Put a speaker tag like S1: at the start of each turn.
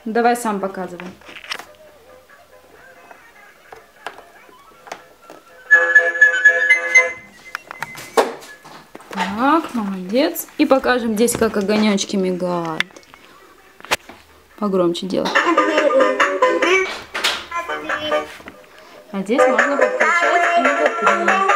S1: Давай сам показывай. Так, молодец. И покажем здесь, как огонечки мигают. Погромче делай. А здесь можно подключать MP3.